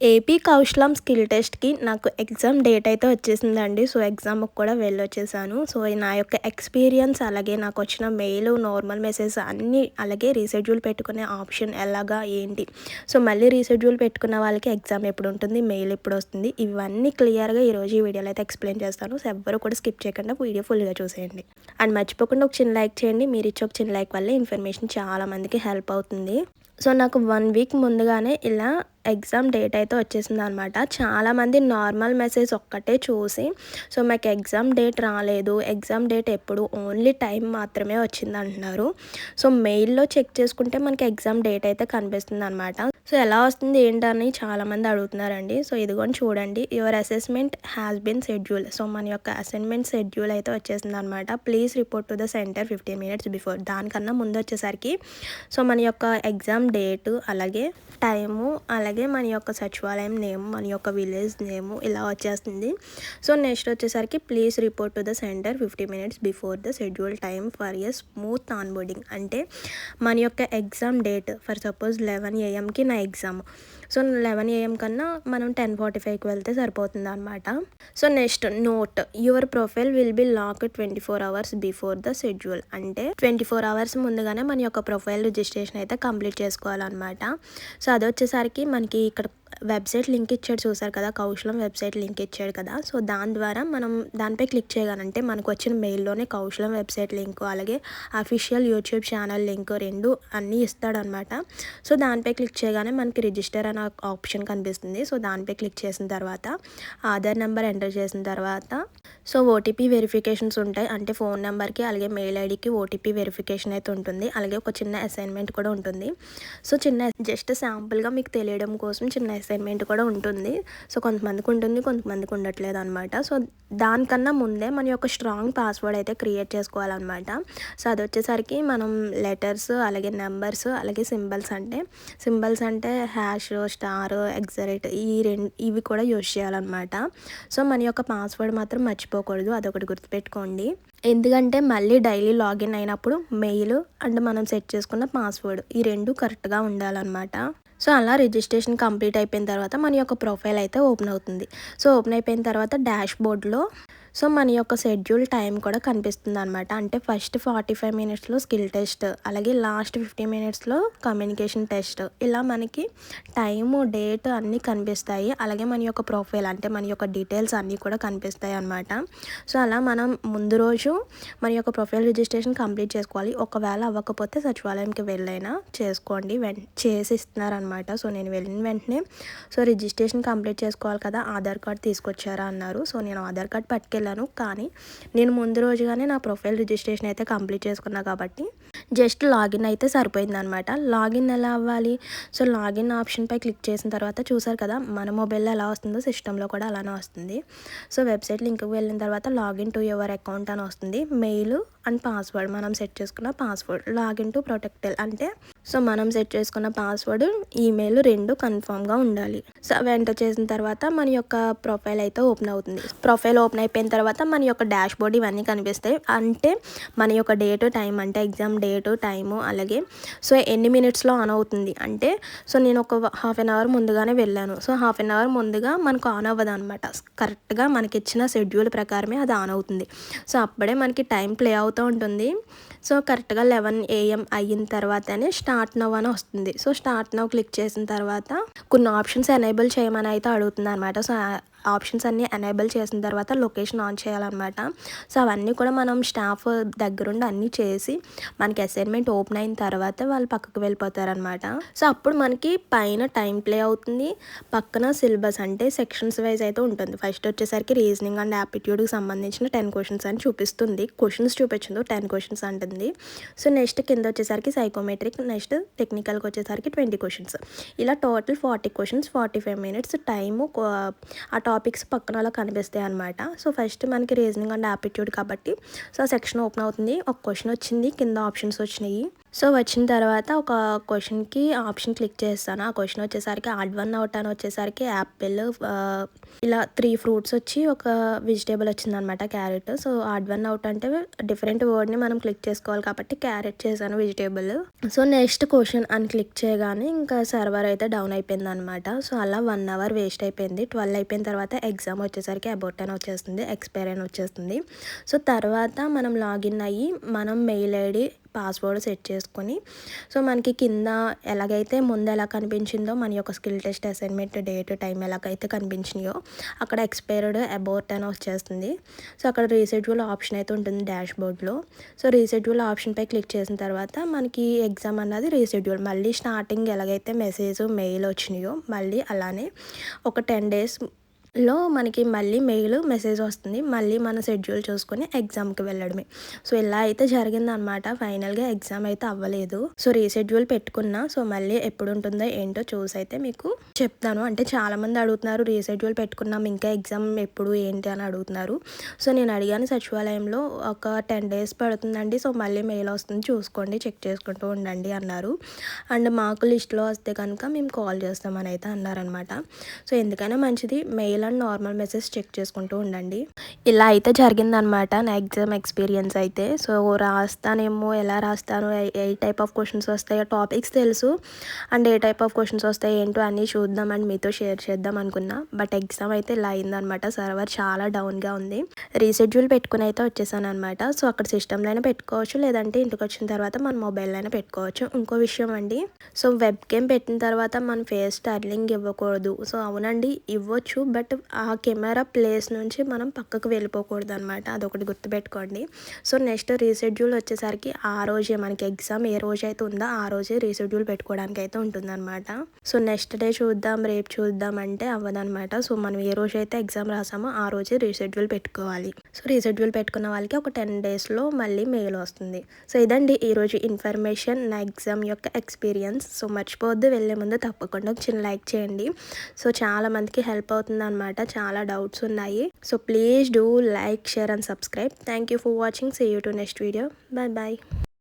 AP కౌశలం skill టెస్ట్‌కి నాకు exam date అయితే వచ్చేసిందండి. సో, ఎగ్జామ్‌కి కూడా వెళ్ళొచ్చేసాను. సో, నా యొక్క ఎక్స్‌పీరియన్స్ అలాగే నాకొచ్చిన మెయిలు, నార్మల్ మెసేజ్ అన్నీ అలాగే రీషెడ్యూల్ పెట్టుకునే ఆప్షన్ ఎలాగా, ఏంటి? సో, మళ్ళీ రీషెడ్యూల్ పెట్టుకున్న వాళ్ళకి ఎగ్జామ్ ఎప్పుడుంటుంది, మెయిల్ ఎప్పుడొస్తుంది, ఇవన్నీ క్లియర్‌గా ఈరోజు ఈ వీడియోలో అయితే ఎక్స్‌ప్లెయిన్ చేస్తాను. సో, ఎవ్వరు కూడా స్కిప్ చేయకుండా వీడియో ఫుల్‌గా చూసేయండి. అండ్ మర్చిపోకుండా ఒక చిన్న లైక్ చేయండి. మీరిచ్చే ఒక చిన్న లైక్ వల్లే ఇన్ఫర్మేషన్ చాలా మందికి హెల్ప్ అవుతుంది. సో, నాకు 1 వీక్ ముందుగానే ఇలా ఎగ్జామ్ డేట్ అయితే వచ్చేసిందనమాట. చాలామంది నార్మల్ మెసేజ్ ఒక్కటే చూసి, సో, మాకు ఎగ్జామ్ డేట్ రాలేదు, ఎగ్జామ్ డేట్ ఎప్పుడు, ఓన్లీ టైం మాత్రమే వచ్చిందంటున్నారు. సో, మెయిల్‌లో చెక్ చేసుకుంటే మనకి ఎగ్జామ్ డేట్ అయితే కనిపిస్తుందనమాట. సో, ఎలా వస్తుంది ఏంటని చాలామంది అడుగుతున్నారండి. సో, ఇదిగోండి చూడండి. Your assessment has been schedule. So, మన యొక్క అసైన్మెంట్ షెడ్యూల్ అయితే వచ్చేసిందనమాట. Please report to the centre 15 minutes before. దానికన్నా ముందు వచ్చేసరికి సో, మన యొక్క ఎగ్జామ్ డేటు, అలాగే టైము, అలాగే మన యొక్క సచివాలయం నేమ్, మన యొక్క విలేజ్ నేము ఇలా వచ్చేస్తుంది. సో, నెక్స్ట్ వచ్చేసరికి please report to the centre 50 minutes before the schedule time for a smooth onboarding. అంటే మన యొక్క ఎగ్జామ్ డేట్ ఫర్ సపోజ్ 11 ఏఎంకి నా ఎగ్జామ్. సో, 11 ఏఎం కన్నా మనం 10:45కి వెళ్తే సరిపోతుందనమాట. So, next note your profile will be lock 24 hours before the schedule. అంటే 24 అవర్స్ ముందుగానే మన యొక్క ప్రొఫైల్ రిజిస్ట్రేషన్ అయితే కంప్లీట్ చేసుకోవాలన్నమాట. సో, అదొచ్చేసరికి మనకి ఇక్కడ వెబ్సైట్ లింక్ ఇచ్చాడు చూసారు కదా, కౌశలం వెబ్సైట్ లింక్ ఇచ్చాడు కదా. సో, దాని ద్వారా మనం దానిపై క్లిక్ చేయగానంటే మనకు వచ్చిన మెయిల్లోనే కౌశలం వెబ్సైట్ లింక్, అలాగే అఫీషియల్ యూట్యూబ్ ఛానల్ లింక్ 2 అన్నీ ఇస్తాడనమాట. సో, దానిపై క్లిక్ చేయగానే మనకి రిజిస్టర్ అనే ఆప్షన్ కనిపిస్తుంది. సో, దానిపై క్లిక్ చేసిన తర్వాత ఆధార్ నెంబర్ ఎంటర్ చేసిన తర్వాత సో, ఓటీపీ వెరిఫికేషన్స్ ఉంటాయి. అంటే ఫోన్ నెంబర్కి అలాగే మెయిల్ ఐడికి ఓటీపీ వెరిఫికేషన్ అయితే ఉంటుంది. అలాగే ఒక చిన్న అసైన్మెంట్ కూడా ఉంటుంది. సో, జస్ట్ శాంపుల్గా మీకు తెలియడం కోసం చిన్న అసైన్మెంట్ కూడా ఉంటుంది. సో, కొంతమందికి ఉంటుంది, కొంతమందికి ఉండట్లేదు అనమాట. సో, దానికన్నా ముందే మన యొక్క స్ట్రాంగ్ పాస్వర్డ్ అయితే క్రియేట్ చేసుకోవాలన్నమాట. సో, అది వచ్చేసరికి మనం లెటర్స్, అలాగే నెంబర్స్, అలాగే సింబల్స్ అంటే హ్యాష్, స్టార్, ఎగ్జరైట్ ఇవి కూడా యూజ్ చేయాలన్నమాట. సో, మన యొక్క పాస్వర్డ్ మాత్రం మర్చిపోకూడదు, అదొకటి గుర్తుపెట్టుకోండి. ఎందుకంటే మళ్ళీ డైలీ లాగిన్ అయినప్పుడు మెయిల్ అండ్ మనం సెట్ చేసుకున్న పాస్వర్డ్ ఈ 2 కరెక్ట్గా ఉండాలన్నమాట. సో, అలా రిజిస్ట్రేషన్ కంప్లీట్ అయిపోయిన తర్వాత మన యొక్క ప్రొఫైల్ అయితే ఓపెన్ అవుతుంది. సో, ఓపెన్ అయిపోయిన తర్వాత డాష్ బోర్డ్లో సో, మన యొక్క షెడ్యూల్ టైం కూడా కనిపిస్తుందనమాట. అంటే ఫస్ట్ 45 మినిట్స్లో స్కిల్ టెస్ట్, అలాగే లాస్ట్ 50 మినిట్స్లో కమ్యూనికేషన్ టెస్ట్, ఇలా మనకి టైము, డేట్ అన్నీ కనిపిస్తాయి. అలాగే మన యొక్క ప్రొఫైల్ అంటే మన యొక్క డీటెయిల్స్ అన్నీ కూడా కనిపిస్తాయి అనమాట. సో, అలా మనం ముందు రోజు మన యొక్క ప్రొఫైల్ రిజిస్ట్రేషన్ కంప్లీట్ చేసుకోవాలి. ఒకవేళ అవ్వకపోతే సచివాలయంకి వెళ్ళైనా చేసుకోండి, చేసి ఇస్తున్నారనమాట. సో, నేను వెళ్ళిన వెంటనే సో, రిజిస్ట్రేషన్ కంప్లీట్ చేసుకోవాలి కదా, ఆధార్ కార్డ్ తీసుకొచ్చారా అన్నారు. సో, నేను ఆధార్ కార్డ్ పట్టుకెళ్ళాను. కానీ నేను ముందు రోజుగానే నా ప్రొఫైల్ రిజిస్ట్రేషన్ అయితే కంప్లీట్ చేసుకున్నా కాబట్టి జస్ట్ లాగిన్ అయితే సరిపోయిందనమాట. లాగిన్ ఎలా అవ్వాలి? సో, లాగిన్ ఆప్షన్పై క్లిక్ చేసిన తర్వాత చూసారు కదా, మన మొబైల్లో ఎలా వస్తుందో సిస్టంలో కూడా అలానే వస్తుంది. సో, వెబ్సైట్ లింక్కి వెళ్ళిన తర్వాత లాగిన్ టు యువర్ అకౌంట్ అని వస్తుంది. మెయిల్ అండ్ పాస్వర్డ్, మనం సెట్ చేసుకున్న పాస్వర్డ్, లాగిన్ టు ప్రొటెక్టెల్ అంటే సో, మనం సెట్ చేసుకున్న పాస్వర్డ్, ఈమెయిల్ 2 కన్ఫామ్గా ఉండాలి. సో, అవి ఎంటర్ చేసిన తర్వాత మన యొక్క ప్రొఫైల్ అయితే ఓపెన్ అవుతుంది. ప్రొఫైల్ ఓపెన్ అయిపోయిన తర్వాత మన యొక్క డాష్ బోర్డ్ ఇవన్నీ కనిపిస్తాయి. అంటే మన యొక్క డేట్, టైం అంటే ఎగ్జామ్ డేటు, టైము, అలాగే సో, ఎన్ని మినిట్స్లో ఆన్ అవుతుంది అంటే సో, నేను ఒక హాఫ్ అన్ అవర్ ముందుగానే వెళ్ళాను. సో, హాఫ్ అన్ అవర్ ముందుగా మనకు ఆన్ అవ్వదు అనమాట. కరెక్ట్గా మనకి ఇచ్చిన షెడ్యూల్ ప్రకారమే అది ఆన్ అవుతుంది. సో, అప్పుడే మనకి టైం ప్లే అవుతూ ఉంటుంది. సో, కరెక్ట్గా 11 AM అయిన తర్వాతనే స్టార్ట్ నౌ అని వస్తుంది. సో, స్టార్ట్ నౌ క్లిక్ చేసిన తర్వాత కొన్ని ఆప్షన్స్ ఎనేబుల్ చేయమని అయితే అడుగుతుంది అనమాట. సో, ఆప్షన్స్ అన్నీ ఎనేబుల్ చేసిన తర్వాత లొకేషన్ ఆన్ చేయాలన్నమాట. సో, అవన్నీ కూడా మనం స్టాఫ్ దగ్గరుండి అన్నీ చేసి మనకి అసైన్మెంట్ ఓపెన్ అయిన తర్వాత వాళ్ళు పక్కకు వెళ్ళిపోతారనమాట. సో, అప్పుడు మనకి పైన టైం ప్లే అవుతుంది, పక్కన సిలబస్ అంటే సెక్షన్స్ వైజ్ అయితే ఉంటుంది. ఫస్ట్ వచ్చేసరికి రీజనింగ్ అండ్ యాప్టిట్యూడ్కి సంబంధించిన 10 క్వశ్చన్స్ అని చూపిస్తుంది. క్వశ్చన్స్ చూపించదు, 10 క్వశ్చన్స్ అంటుంది. సో, నెక్స్ట్ కింద వచ్చేసరికి సైకోమెట్రిక్, నెక్స్ట్ టెక్నికల్కి వచ్చేసరికి 20 క్వశ్చన్స్, ఇలా టోటల్ 40 క్వశ్చన్స్, 45 మినిట్స్ టైము ఆ టాపిక్స్ పక్కన అలా కనిపిస్తాయి అనమాట. సో, ఫస్ట్ మనకి రీజనింగ్ అండ్ యాప్టిట్యూడ్ కాబట్టి సో, సెక్షన్ ఓపెన్ అవుతుంది. ఒక క్వశ్చన్ వచ్చింది, కింద ఆప్షన్స్ వచ్చినాయి. సో, వచ్చిన తర్వాత ఒక క్వెషన్‌కి ఆప్షన్ క్లిక్ చేస్తాను. ఆ క్వెషన్ వచ్చేసరికి ఆడ్ వన్ ఔట్ అని వచ్చేసరికి యాపిల్ ఇలా 3 ఫ్రూట్స్ వచ్చి ఒక వెజిటబుల్ వచ్చిందనమాట carrot. So, odd one out అంటే డిఫరెంట్ వర్డ్‌ని మనం క్లిక్ చేసుకోవాలి కాబట్టి క్యారెట్ చేశాను వెజిటబుల్. సో, నెక్స్ట్ క్వెషన్ అని క్లిక్ చేయగానే ఇంకా సర్వర్ అయితే డౌన్ అయిపోయిందనమాట. సో, అలా 1 అవర్ వేస్ట్ అయిపోయింది. 12 అయిపోయిన తర్వాత ఎగ్జామ్ వచ్చేసరికి అబౌట్ అని వచ్చేస్తుంది. ఎక్స్‌పైర్ అని వచ్చేస్తుంది. సో, తర్వాత మనం లాగిన్ అయ్యి మనం మెయిల్ ఐడీ పాస్వర్డ్ సెట్ చేసుకొని సో మనకి కింద ఎలాగైతే ముందు ఎలా కనిపించిందో మన యొక్క skill test assignment date time ఎలాగైతే కనిపించినాయో అక్కడ ఎక్స్పైర్డ్ అబౌట్ అని వచ్చేస్తుంది. సో అక్కడ రీషెడ్యూల్ ఆప్షన్ అయితే ఉంటుంది డాష్ బోర్డ్లో. సో రీషెడ్యూల్ ఆప్షన్పై క్లిక్ చేసిన తర్వాత మనకి ఎగ్జామ్ అన్నది రీషెడ్యూల్ మళ్ళీ స్టార్టింగ్ ఎలాగైతే మెసేజ్ మెయిల్ వచ్చినాయో మళ్ళీ అలానే ఒక 10 days మనకి మళ్ళీ మెసేజ్ వస్తుంది. మళ్ళీ మన షెడ్యూల్ చూసుకొని ఎగ్జామ్‌కి వెళ్ళడమే. సో, ఇలా అయితే జరిగిందనమాట. ఫైనల్‌గా ఎగ్జామ్ అయితే అవ్వలేదు. సో, రీషెడ్యూల్ పెట్టుకున్నా. సో, మళ్ళీ ఎప్పుడుంటుందో ఏంటో చూసైతే మీకు చెప్తాను. అంటే చాలామంది అడుగుతున్నారు రీషెడ్యూల్ పెట్టుకున్నాం ఇంకా ఎగ్జామ్ ఎప్పుడు ఏంటి అని అడుగుతున్నారు. సో, నేను అడిగాను సచివాలయంలో ఒక 10 days పడుతుందండి. సో, మళ్ళీ మెయిల్ వస్తుంది చూసుకోండి చెక్ చేసుకుంటూ ఉండండి అన్నారు. అండ్ మాకు లిస్ట్‌లో వస్తే కనుక మేము కాల్ చేస్తామని అయితే అన్నారనమాట. సో, ఎందుకైనా మంచిది mail and normal message check చేసుకుంటూ ఉండండి. ఇలా అయితే జరిగిందనమాట నా ఎగ్జామ్ ఎక్స్పీరియన్స్ అయితే. సో రాస్తానేమో ఎలా రాస్తాను ఏ టైప్ ఆఫ్ క్వశ్చన్స్ వస్తాయో టాపిక్స్ తెలుసు అండ్ ఏ టైప్ ఆఫ్ క్వశ్చన్స్ వస్తాయి ఏంటో అన్నీ చూద్దాం అండ్ మీతో షేర్ చేద్దాం అనుకున్నా. బట్ ఎగ్జామ్ అయితే ఇలా అయిందనమాట. సర్వర్ చాలా డౌన్గా ఉంది. రీషెడ్యూల్ పెట్టుకుని అయితే వచ్చేసాను అనమాట. సో అక్కడ సిస్టంలోనే పెట్టుకోవచ్చు లేదంటే ఇంటికి వచ్చిన తర్వాత మన మొబైల్లోనే పెట్టుకోవచ్చు. ఇంకో విషయం అండి, సో వెబ్ కేమ్ పెట్టిన తర్వాత మన ఫేస్ టర్నింగ్ ఇవ్వకూడదు. సో అవునండి ఇవ్వచ్చు బట్ ఆ కెమెరా ప్లేస్ నుంచి మనం పక్కకు వెళ్ళిపోకూడదు అనమాట. అదొకటి గుర్తుపెట్టుకోండి. సో నెక్స్ట్ రీషెడ్యూల్ వచ్చేసరికి ఆ రోజే మనకి ఎగ్జామ్ ఏ రోజు అయితే ఉందో ఆ రోజే రీషెడ్యూల్ పెట్టుకోవడానికి అయితే ఉంటుందన్నమాట. సో నెక్స్ట్ డే చూద్దాం రేపు చూద్దాం అంటే అవ్వదనమాట. సో మనం ఏ రోజు అయితే ఎగ్జామ్ రాసామో ఆ రోజే రీషెడ్యూల్ పెట్టుకోవాలి. సో రీషెడ్యూల్ పెట్టుకున్న వాళ్ళకి ఒక 10 daysలో మళ్ళీ మెయిల్ వస్తుంది. సో ఇదండి ఈరోజు ఇన్ఫర్మేషన్ నా ఎగ్జామ్ యొక్క ఎక్స్పీరియన్స్. సో మర్చిపోవద్దు వెళ్ళే ముందు తప్పకుండా ఒక చిన్న లైక్ చేయండి. సో చాలా మందికి హెల్ప్ అవుతుంది అనమాట. చాలా డౌట్స్ ఉన్నాయి. So please do like share and subscribe. Thank you for watching. See you to next video. Bye bye.